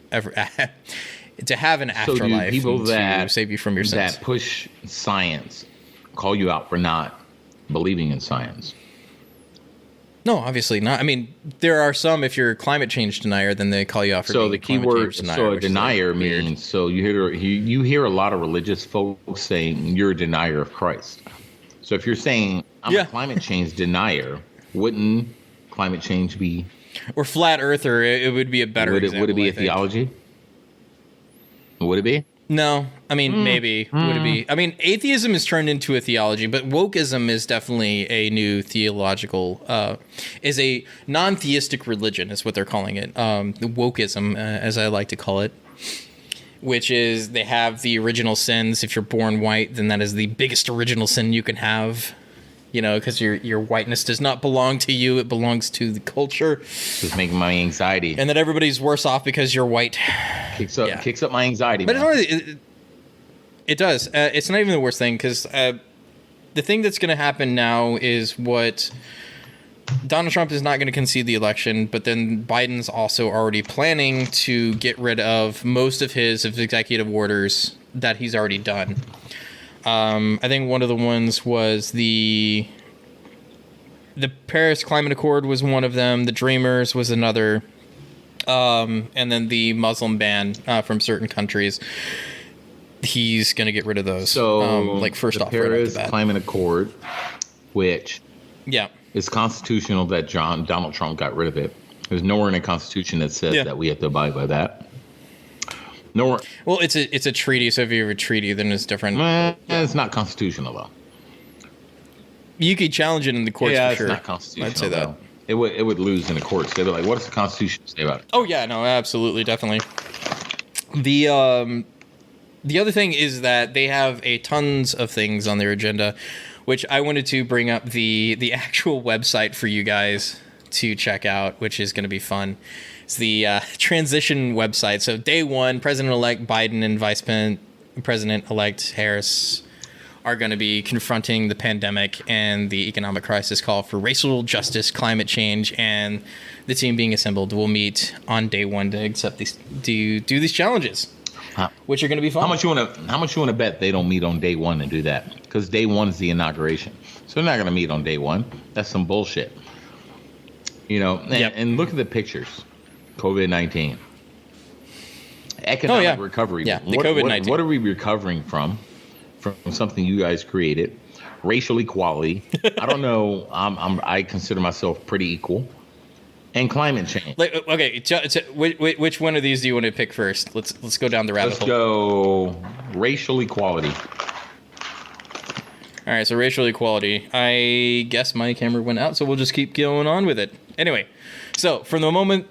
to have an So do afterlife, people and that to save you from your sins. that push science call you out for not believing in science? No, obviously not. I mean, there are some. If you're a climate change denier, then they call you out for So being the a climate keyword, change denier. so a which is, like, denier weird. means, so you hear a lot of religious folks saying you're a denier of Christ. So if you're saying I'm Yeah. a climate change denier, wouldn't climate change be? Or flat earther, it would be a better Would it example, be I a think. theology? Would it be? No, I mean, maybe. Would it be? I mean, atheism is turned into a theology, but wokeism is definitely a new theological, is a non-theistic religion, is what they're calling it. The wokeism, as I like to call it, which is they have the original sins. If you're born white, then that is the biggest original sin you can have. Because your whiteness does not belong to you; it belongs to the culture. Just making my anxiety. And that everybody's worse off because you're white. Kicks up my anxiety. But man. it does. It's not even the worst thing, because the thing that's going to happen now is what Donald Trump is not going to concede the election, but then Biden's also already planning to get rid of most of his executive orders that he's already done. I think one of the ones was the Paris Climate Accord was one of them. The Dreamers was another. And then the Muslim ban from certain countries. He's going to get rid of those. So, first the off, right off Paris the bat. Climate Accord, which Yeah. is constitutional, that Donald Trump got rid of it. There's nowhere in the Constitution that says that we have to abide by that. Nowhere. Well, it's a treaty, so if you have a treaty, then it's different. It's not constitutional, though. You could challenge it in the courts Yeah, for it's sure. not constitutional. I'd say that. though. It would lose in the courts. They'd be like, "What does the Constitution say about it?" Oh yeah, no, absolutely, definitely. The other thing is that they have tons of things on their agenda, which I wanted to bring up the actual website for you guys to check out, which is going to be fun. It's the transition website. So day one, President-elect Biden and Vice President-elect Harris are going to be confronting the pandemic and the economic crisis, call for racial justice, climate change, and the team being assembled will meet on day one to accept do these challenges. which are going to be fun. How much you want to bet they don't meet on day one and do that? Because day one is the inauguration, so they're not going to meet on day one. That's some bullshit. And look at the pictures. COVID-19, economic recovery. Yeah, the COVID-19. What are we recovering from? From something you guys created, racial equality. I don't know. I consider myself pretty equal. And climate change. Okay, which one of these do you want to pick first? Let's go down the rabbit hole. Let's go racial equality. All right, so racial equality. I guess my camera went out, so we'll just keep going on with it. Anyway, so from the moment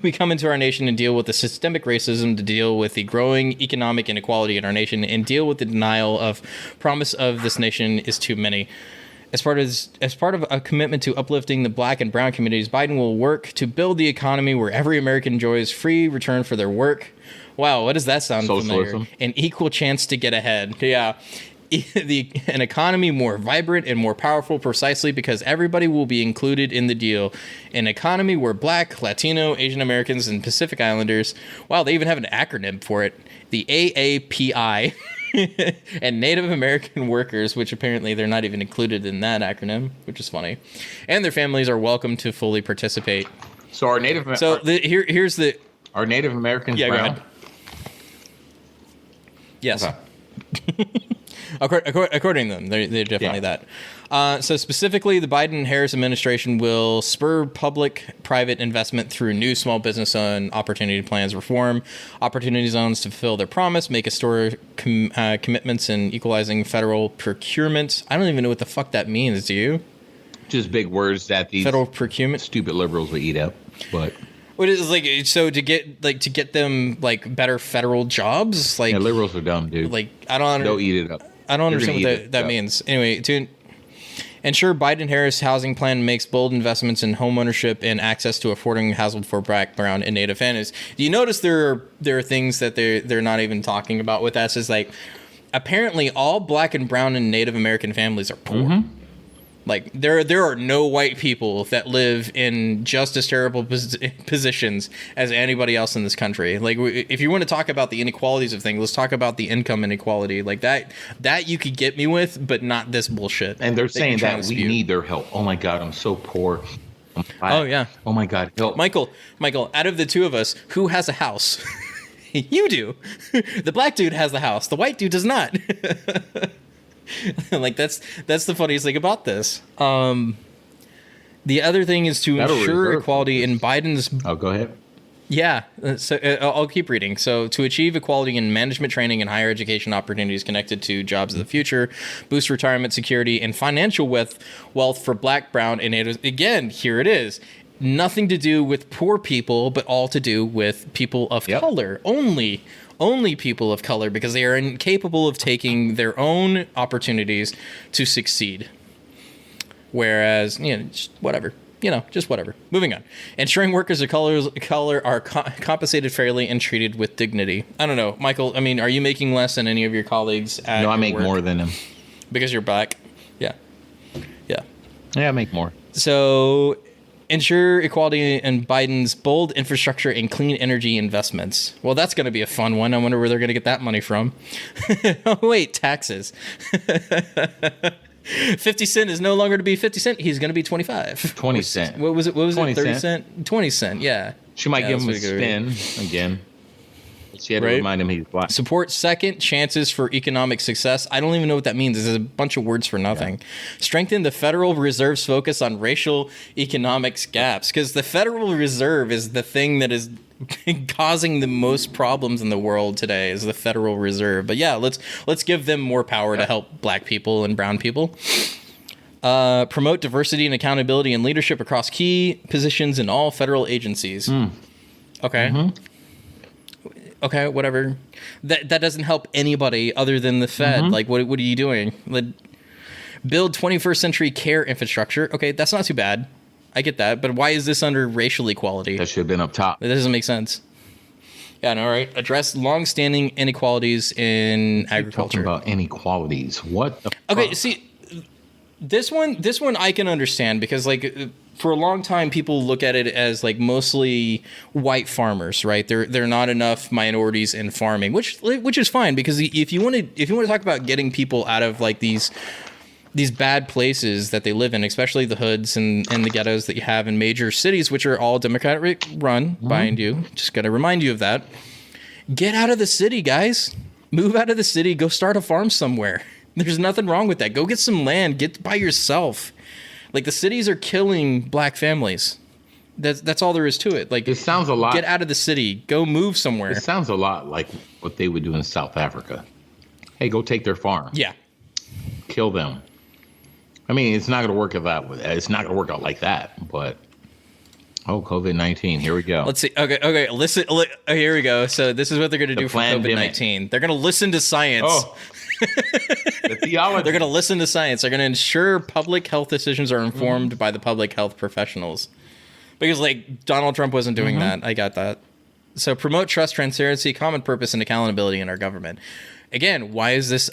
we come into our nation and deal with the systemic racism, to deal with the growing economic inequality in our nation, and deal with the denial of promise of this nation is too many. As part of a commitment to uplifting the Black and Brown communities, Biden will work to build the economy where every American enjoys free return for their work. Wow, what does that sound familiar? An equal chance to get ahead. Yeah. An economy more vibrant and more powerful precisely because everybody will be included in the deal. An economy where Black, Latino, Asian Americans, and Pacific Islanders, wow, they even have an acronym for it, the AAPI, and Native American workers, which apparently they're not even included in that acronym, which is funny, and their families are welcome to fully participate. So our Native here's the our Native Americans brown? Go ahead. Yes. Okay. According to them, they're definitely that. So specifically, the Biden-Harris administration will spur public-private investment through new small business and opportunity plans, reform opportunity zones to fulfill their promise, make historic commitments in equalizing federal procurement. I don't even know what the fuck that means. Do you? Just big words that these federal procurement stupid liberals will eat up, but. What is so to get them better federal jobs? Liberals are dumb, dude. They'll eat it up. I don't understand what that means. Anyway, to ensure Biden-Harris housing plan makes bold investments in home ownership and access to affordable housing for Black, Brown, and Native families. Do you notice there are things that they're not even talking about with us? Is apparently all Black and Brown and Native American families are poor. Mm-hmm. There are no white people that live in just as terrible positions as anybody else in this country. If you want to talk about the inequalities of things, let's talk about the income inequality. That you could get me with, but not this bullshit. And they're saying that we need their help. Oh my God, I'm so poor. Oh yeah. Oh my God, help. Michael, out of the two of us, who has a house? You do. The Black dude has the house. The white dude does not. That's the funniest thing about this. The other thing is to ensure equality in Biden's. Oh, go ahead. Yeah, so I'll keep reading. So to achieve equality in management training and higher education opportunities connected to jobs of the future, boost retirement security and financial wealth for Black, Brown, and Native. Again, here it is. Nothing to do with poor people, but all to do with people of color. Only people of color, because they are incapable of taking their own opportunities to succeed. Whereas, just whatever. Moving on. Ensuring workers of color are compensated fairly and treated with dignity. I don't know, Michael. Are you making less than any of your colleagues at No, I make work? more than them. Because you're Black? Yeah. Yeah, I make more. So, ensure equality in Biden's bold infrastructure and clean energy investments. Well, that's going to be a fun one. I wonder where they're going to get that money from. Oh, wait, taxes. 50 cent is no longer to be 50 cent. He's going to be 25. 20 cent. What was it? 30 cent? 20 cent, yeah. She might give him a spin again. She had to remind him he's Black. Support second chances for economic success. I don't even know what that means. There's a bunch of words for nothing. Yeah. Strengthen the Federal Reserve's focus on racial economics gaps, because the Federal Reserve is the thing that is causing the most problems in the world today, is the Federal Reserve. But yeah, let's give them more power to help Black people and brown people. Promote diversity and accountability and leadership across key positions in all federal agencies. Okay. Mm-hmm. Okay, whatever. That doesn't help anybody other than the Fed. Mm-hmm. What are you doing? Build 21st century care infrastructure. Okay, that's not too bad. I get that. But why is this under racial equality? That should have been up top. That doesn't make sense. Yeah, no, right. Address long-standing inequalities in agriculture. Talking about inequalities. What the Okay, fuck? see, this one I can understand because for a long time, people look at it as like mostly white farmers, right? There are not enough minorities in farming, which is fine, because if you want to talk about getting people out of like these bad places that they live in, especially the hoods and the ghettos that you have in major cities, which are all Democratic run, mind you, just got to remind you of that. Get out of the city, guys. Move out of the city. Go start a farm somewhere. There's nothing wrong with that. Go get some land. Get by yourself. Like, the cities are killing black families. That's all there is to it. Like, it sounds a lot. Get out of the city. Go move somewhere. It sounds a lot like what they would do in South Africa. Hey, go take their farm. Yeah. Kill them. I mean, it's not going to work out. It's not going to work out like that. But COVID-19. Here we go. Let's see. Okay. Listen. Here we go. So this is what they're going to do for COVID-19. They're going to listen to science. Oh. The theology. They're going to listen to science. They're going to ensure public health decisions are informed by the public health professionals. Because, like, Donald Trump wasn't doing that. I got that. So promote trust, transparency, common purpose, and accountability in our government. Again, why is this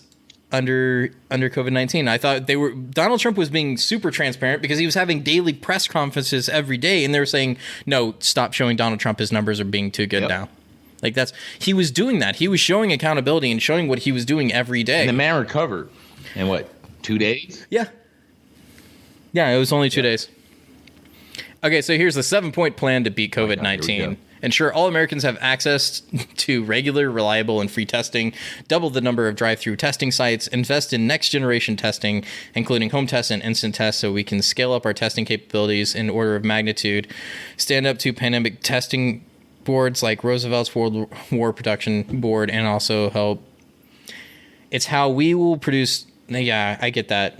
under COVID-19? I thought Donald Trump was being super transparent because he was having daily press conferences every day, and they were saying, no, stop showing Donald Trump. His numbers are being too good now. Like, he was doing that. He was showing accountability and showing what he was doing every day. And the man recovered in what, 2 days? Yeah. Yeah, it was only 2 days. Okay, so here's the 7-point plan to beat COVID-19. Ensure all Americans have access to regular, reliable, and free testing. Double the number of drive-through testing sites. Invest in next-generation testing, including home tests and instant tests, so we can scale up our testing capabilities in order of magnitude. Stand up to pandemic testing boards like Roosevelt's World War Production Board, and also help. It's how we will produce. Yeah, I get that.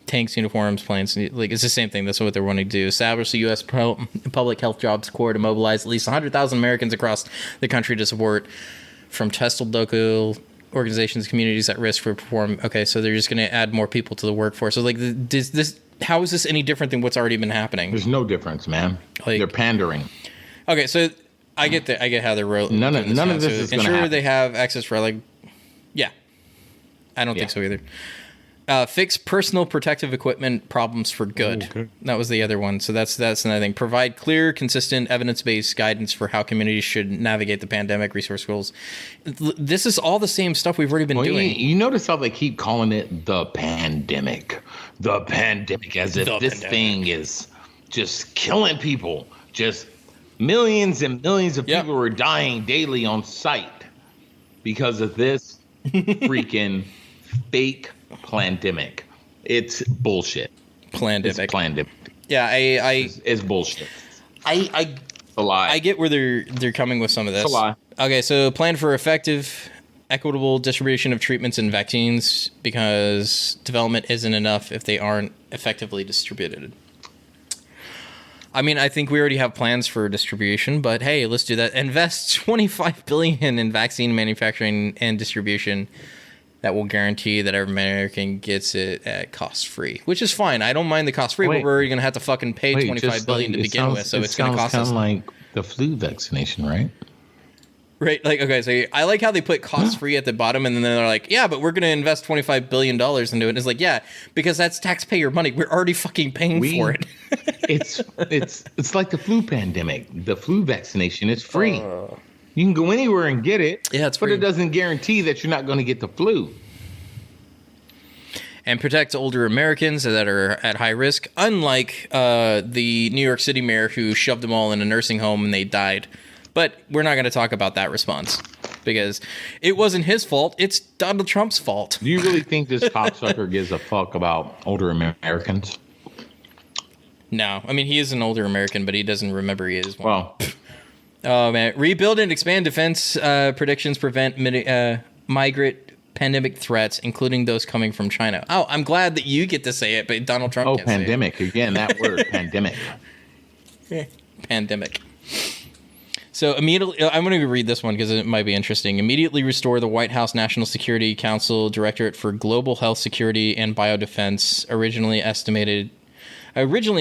Tanks, uniforms, planes, like, it's the same thing. That's what they're wanting to do. Establish the U.S. Public Health Jobs Corps to mobilize at least 100,000 Americans across the country to support from tested local organizations, communities at risk for perform. Okay, so they're just going to add more people to the workforce. So, like, how is this any different than what's already been happening? There's no difference, man. Like, they're pandering. Okay, so I get how they're rolling. None of this is going to happen. Ensure they have access for, like, yeah. I don't think so either. Fix personal protective equipment problems for good. Okay. That was the other one. So that's another thing. Provide clear, consistent, evidence-based guidance for how communities should navigate the pandemic resource goals. This is all the same stuff we've already been doing. You notice how they keep calling it the pandemic. The pandemic, as if this thing is just killing people. Just millions and millions of people are dying daily on sight because of this freaking fake pandemic. It's bullshit. Pandemic. It's pandemic. Yeah, it's bullshit. It's a lie. I get where they're coming with some of this. It's a lie. Okay, so plan for effective, equitable distribution of treatments and vaccines, because development isn't enough if they aren't effectively distributed. I mean, I think we already have plans for distribution, but hey, let's do that. Invest $25 billion in vaccine manufacturing and distribution. That will guarantee that every American gets it at cost-free, which is fine. I don't mind the cost-free, but we're already going to have to fucking pay $25 billion to begin with, so it's going to cost us. It sounds kind of like the flu vaccination, right? Right. Like, okay, so I like how they put cost-free at the bottom, and then they're like, yeah, but we're going to invest $25 billion into it. It's like, yeah, because that's taxpayer money. We're already fucking paying for it. It's like the flu pandemic. The flu vaccination is free. You can go anywhere and get it. Yeah, it's free. But it doesn't guarantee that you're not going to get the flu. And protect older Americans that are at high risk, unlike the New York City mayor who shoved them all in a nursing home and they died. But we're not going to talk about that response because it wasn't his fault. It's Donald Trump's fault. Do you really think this cocksucker gives a fuck about older Americans? No. I mean, he is an older American, but he doesn't remember he is one. Well... Oh, man. Rebuild and expand defense predictions, prevent migrant pandemic threats, including those coming from China. Oh, I'm glad that you get to say it, but Donald Trump can't pandemic. Say it. Again, that word, pandemic. Pandemic. So immediately, I'm going to read this one because it might be interesting. Immediately restore the White House National Security Council Directorate for Global Health Security and Biodefense, originally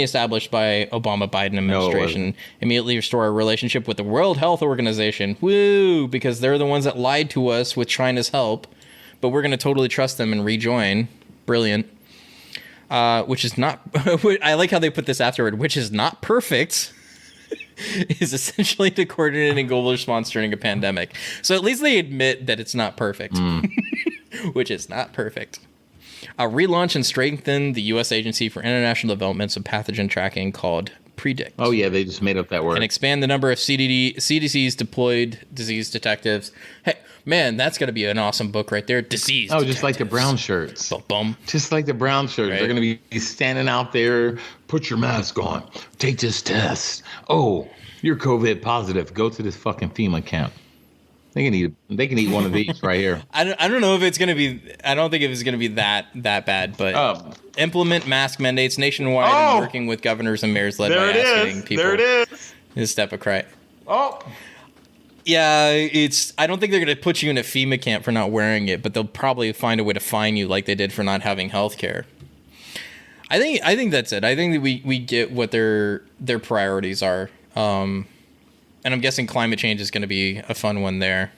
established by Obama-Biden administration. Immediately restore our relationship with the World Health Organization. Woo! Because they're the ones that lied to us with China's help. But we're going to totally trust them and rejoin. Brilliant. which is not. I like how they put this afterward, which is not perfect. Is essentially the coordinating global response during a pandemic. So at least they admit that it's not perfect, which is not perfect. Relaunch and strengthen the U.S. Agency for International Developments of Pathogen Tracking called PREDICT. Oh, yeah, they just made up that word. And expand the number of CDC's deployed disease detectives. Hey, man, that's going to be an awesome book right there. Disease detectives. Just like the brown shirts. Bum. Just like the brown shirts. Right. They're going to be standing out there. Put your mask on. Take this test. Oh, you're COVID positive. Go to this fucking FEMA camp. They can eat one of these right here. I don't know if it's gonna be. I don't think it's gonna be that bad. But implement mask mandates nationwide and working with governors and mayors led by asking people. There it is. This step of cry. Oh. Yeah, it's. I don't think they're gonna put you in a FEMA camp for not wearing it, but they'll probably find a way to fine you like they did for not having health care. I think that's it. I think that we get what their priorities are. And I'm guessing climate change is going to be a fun one there.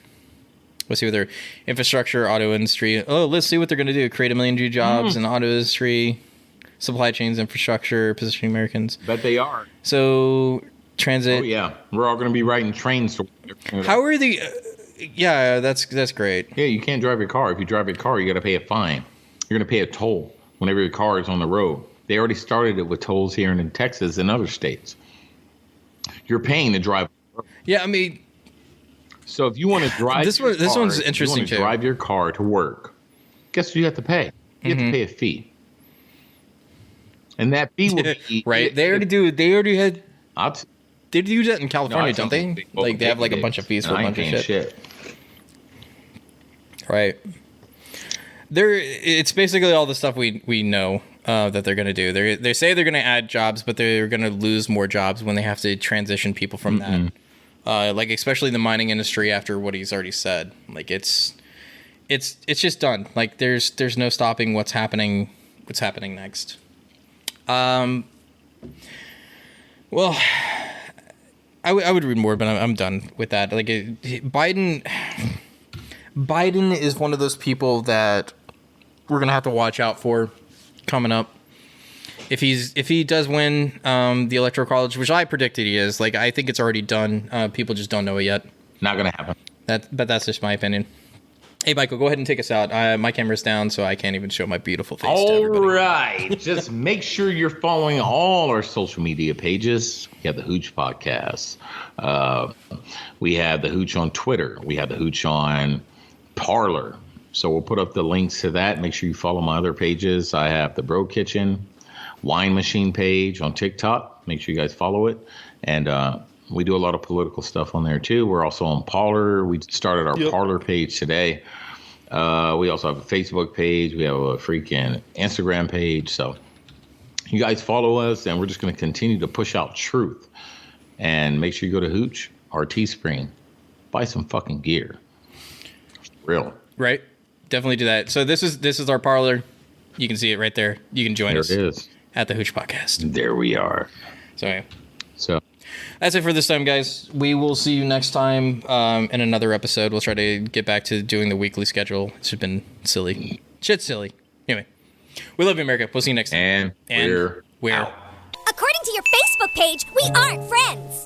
We'll see what their infrastructure, auto industry. Oh, let's see what they're going to do. Create 1 million new jobs in the auto industry, supply chains, infrastructure, positioning Americans. Bet they are. So transit. Oh yeah, we're all going to be riding trains. How are the? Yeah, that's great. Yeah, you can't drive your car. If you drive your car, you got to pay a fine. You're going to pay a toll whenever your car is on the road. They already started it with tolls here in Texas and other states. You're paying to drive. Yeah, I mean, so if you want to drive this one's interesting too. Drive your car to work. Guess what you have to pay? You have to pay a fee, and that fee will be right. They already do. They already had. They do that in California, don't they? Like they have like a bunch of fees for a bunch of shit. Right. It's basically all the stuff we know that they're going to do. They say they're going to add jobs, but they're going to lose more jobs when they have to transition people from that. Like especially the mining industry after what he's already said. Like it's just done. Like there's no stopping what's happening next. Well, I would read more, but I'm done with that. Like Biden is one of those people that we're gonna have to watch out for coming up. If he does win the Electoral College, which I predicted he is, like I think it's already done. People just don't know it yet. Not gonna happen. But that's just my opinion. Hey, Michael, go ahead and take us out. My camera's down, so I can't even show my beautiful face to everybody. All right. Just make sure you're following all our social media pages. We have the Hooch Podcast. We have the Hooch on Twitter. We have the Hooch on Parler. So we'll put up the links to that. Make sure you follow my other pages. I have the Bro Kitchen Wine Machine page on TikTok. Make sure you guys follow it. And we do a lot of political stuff on there, too. We're also on Parler. We started our Parler page today. We also have a Facebook page. We have a freaking Instagram page. So you guys follow us, and we're just going to continue to push out truth. And make sure you go to Hooch or Teespring. Buy some fucking gear. Real. Right. Definitely do that. So this is our Parler. You can see it right there. You can join us. There it is. At the Hooch Podcast. There we are. So anyway. That's it for this time, guys. We will see you next time in another episode. We'll try to get back to doing the weekly schedule. It's just been silly. Shit's silly. Anyway, we love you, America. We'll see you next time. And we're out. According to your Facebook page, we aren't friends.